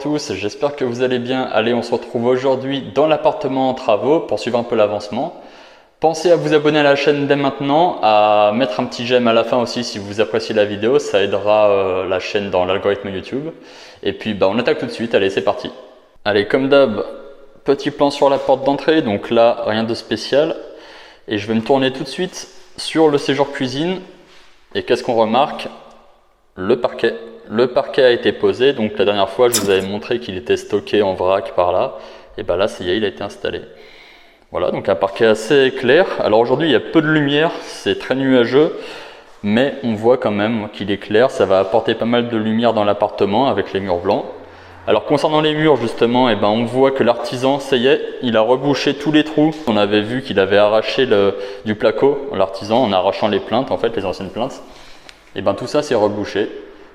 tous, j'espère que vous allez bien. Allez, on se retrouve aujourd'hui dans l'appartement en travaux pour suivre un peu l'avancement. Pensez à vous abonner à la chaîne dès maintenant, à mettre un petit j'aime à la fin aussi si vous appréciez la vidéo, ça aidera la chaîne dans l'algorithme YouTube. Et puis on attaque tout de suite, allez c'est parti. Allez, comme d'hab, petit plan sur la porte d'entrée, donc là rien de spécial. Et je vais me tourner tout de suite sur le séjour cuisine. Et qu'est-ce qu'on remarque? Le parquet. Le parquet a été posé, donc la dernière fois je vous avais montré qu'il était stocké en vrac par là. Et là ça y est, il a été installé. Voilà, donc un parquet assez clair. Alors aujourd'hui il y a peu de lumière, c'est très nuageux, mais on voit quand même qu'il est clair. Ça va apporter pas mal de lumière dans l'appartement avec les murs blancs. Alors concernant les murs justement, on voit que l'artisan, ça y est, il a rebouché tous les trous. On avait vu qu'il avait arraché du placo, l'artisan, en arrachant les plinthes, en fait, les anciennes plinthes. Tout ça c'est rebouché.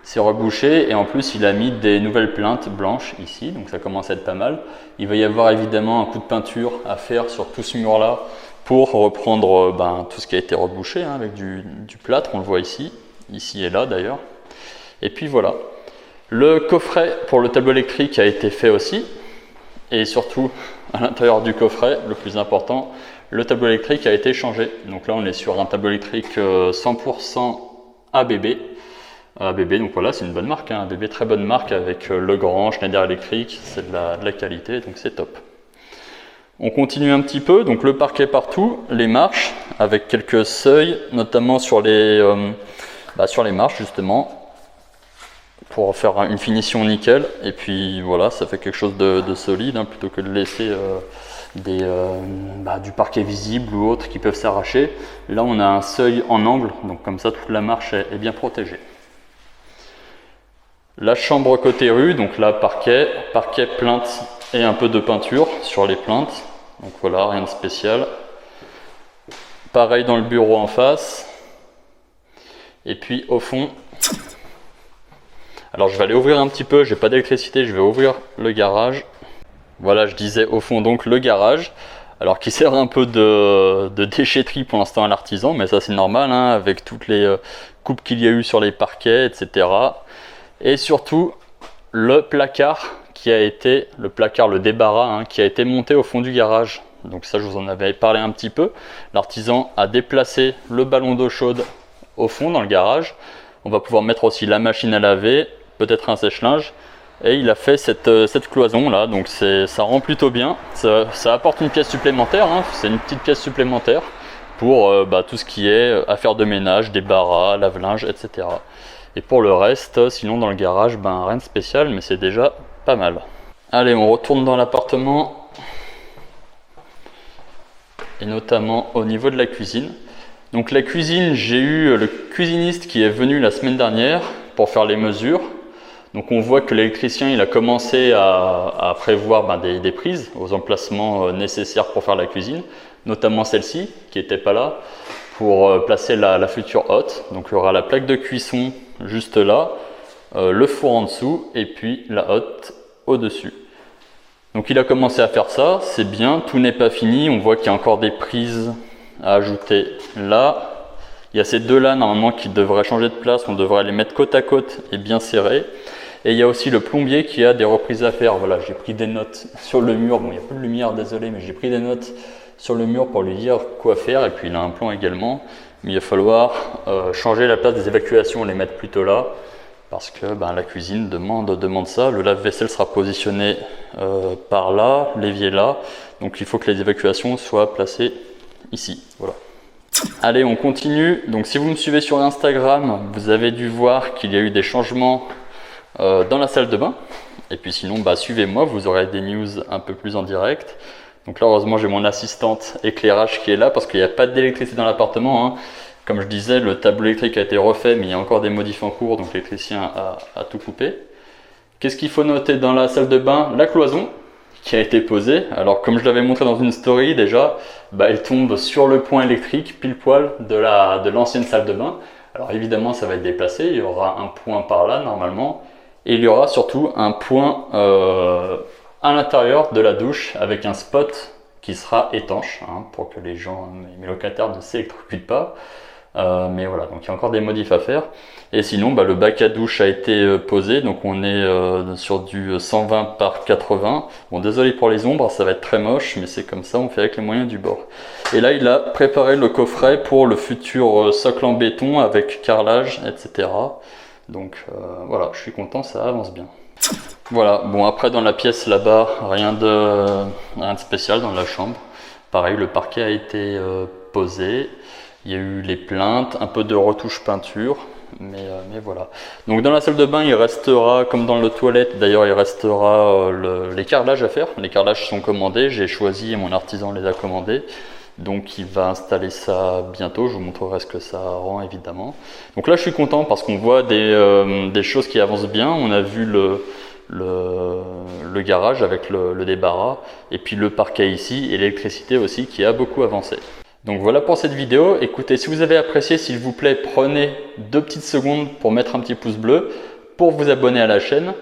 C'est rebouché et en plus il a mis des nouvelles plinthes blanches ici, donc ça commence à être pas mal. Il va y avoir évidemment un coup de peinture à faire sur tout ce mur là pour reprendre tout ce qui a été rebouché avec du plâtre, on le voit ici et là d'ailleurs. Et puis voilà. Le coffret pour le tableau électrique a été fait aussi, et surtout à l'intérieur du coffret, le plus important, le tableau électrique a été changé. Donc là on est sur un tableau électrique 100% ABB. ABB, donc voilà, c'est une bonne marque, ABB, très bonne marque avec Legrand, Schneider Electric, c'est de la qualité, donc c'est top. On continue un petit peu, donc le parquet partout, les marches avec quelques seuils, notamment sur les marches justement, pour faire une finition nickel. Et puis voilà, ça fait quelque chose de solide plutôt que de laisser du parquet visible ou autre qui peuvent s'arracher. Là on a un seuil en angle, donc comme ça toute la marche est bien protégée. La chambre côté rue, donc là parquet, plinthe et un peu de peinture sur les plinthes. Donc voilà, rien de spécial. Pareil dans le bureau en face. Et puis au fond, alors je vais aller ouvrir un petit peu, j'ai pas d'électricité, je vais ouvrir le garage. Voilà, je disais au fond donc le garage. Alors qui sert un peu de déchetterie pour l'instant à l'artisan, mais ça c'est normal avec toutes les coupes qu'il y a eu sur les parquets, etc. Et surtout le placard le débarras qui a été monté au fond du garage. Donc ça je vous en avais parlé un petit peu. L'artisan a déplacé le ballon d'eau chaude au fond dans le garage. On va pouvoir mettre aussi la machine à laver, peut-être un sèche-linge. Et il a fait cette cloison là, donc ça rend plutôt bien. Ça apporte une pièce supplémentaire, c'est une petite pièce supplémentaire pour tout ce qui est affaires de ménage, débarras, lave-linge, etc. Et pour le reste, sinon dans le garage, rien de spécial, mais c'est déjà pas mal. Allez, on retourne dans l'appartement. Et notamment au niveau de la cuisine. Donc la cuisine, j'ai eu le cuisiniste qui est venu la semaine dernière pour faire les mesures. Donc on voit que l'électricien il a commencé à prévoir des prises aux emplacements nécessaires pour faire la cuisine, notamment celle-ci qui n'était pas là, pour placer la future hotte. Donc il y aura la plaque de cuisson juste là, le four en dessous et puis la hotte au-dessus. Donc il a commencé à faire ça, c'est bien, tout n'est pas fini, on voit qu'il y a encore des prises à ajouter là. Il y a ces deux là normalement qui devraient changer de place, on devrait les mettre côte à côte et bien serrés. Et il y a aussi le plombier qui a des reprises à faire. Voilà, j'ai pris des notes sur le mur, bon il n'y a plus de lumière, désolé, mais j'ai pris des notes sur le mur pour lui dire quoi faire. Et puis il a un plan également, mais il va falloir changer la place des évacuations, les mettre plutôt là. Parce que la cuisine demande ça. Le lave-vaisselle sera positionné par là, l'évier là. Donc il faut que les évacuations soient placées ici. Voilà. Allez, on continue. Donc si vous me suivez sur Instagram, vous avez dû voir qu'il y a eu des changements dans la salle de bain. Et puis sinon, suivez-moi, vous aurez des news un peu plus en direct. Donc là, heureusement, j'ai mon assistante éclairage qui est là parce qu'il n'y a pas d'électricité dans l'appartement. Comme je disais, le tableau électrique a été refait, mais il y a encore des modifs en cours, donc l'électricien a tout coupé. Qu'est-ce qu'il faut noter dans la salle de bain? La cloison qui a été posée. Alors comme je l'avais montré dans une story déjà, elle tombe sur le point électrique pile poil de l'ancienne salle de bain. Alors évidemment ça va être déplacé, il y aura un point par là normalement, et il y aura surtout un point à l'intérieur de la douche avec un spot qui sera étanche pour que mes locataires ne s'électrocutent pas. Mais voilà, donc il y a encore des modifs à faire. Et sinon, le bac à douche a été posé, donc on est sur du 120 par 80. Bon, désolé pour les ombres, ça va être très moche, mais c'est comme ça, on fait avec les moyens du bord. Et là, il a préparé le coffret pour le futur socle en béton avec carrelage, etc. Donc voilà, je suis content, ça avance bien. Voilà, bon après dans la pièce là-bas, rien de spécial dans la chambre. Pareil, le parquet a été posé. Il y a eu les plaintes, un peu de retouche peinture, mais voilà. Donc dans la salle de bain, il restera, comme dans le toilette, d'ailleurs il restera les carrelages à faire. Les carrelages sont commandés, j'ai choisi et mon artisan les a commandés. Donc il va installer ça bientôt, je vous montrerai ce que ça rend évidemment. Donc là je suis content parce qu'on voit des choses qui avancent bien. On a vu le garage avec le débarras et puis le parquet ici et l'électricité aussi qui a beaucoup avancé. Donc voilà pour cette vidéo. Écoutez, si vous avez apprécié, s'il vous plaît, prenez 2 petites secondes pour mettre un petit pouce bleu, pour vous abonner à la chaîne.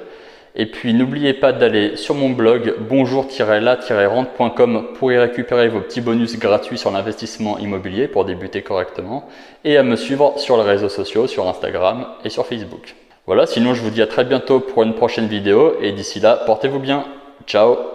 Et puis n'oubliez pas d'aller sur mon blog bonjour-la-rente.com pour y récupérer vos petits bonus gratuits sur l'investissement immobilier pour débuter correctement. Et à me suivre sur les réseaux sociaux, sur Instagram et sur Facebook. Voilà, sinon je vous dis à très bientôt pour une prochaine vidéo. Et d'ici là, portez-vous bien. Ciao!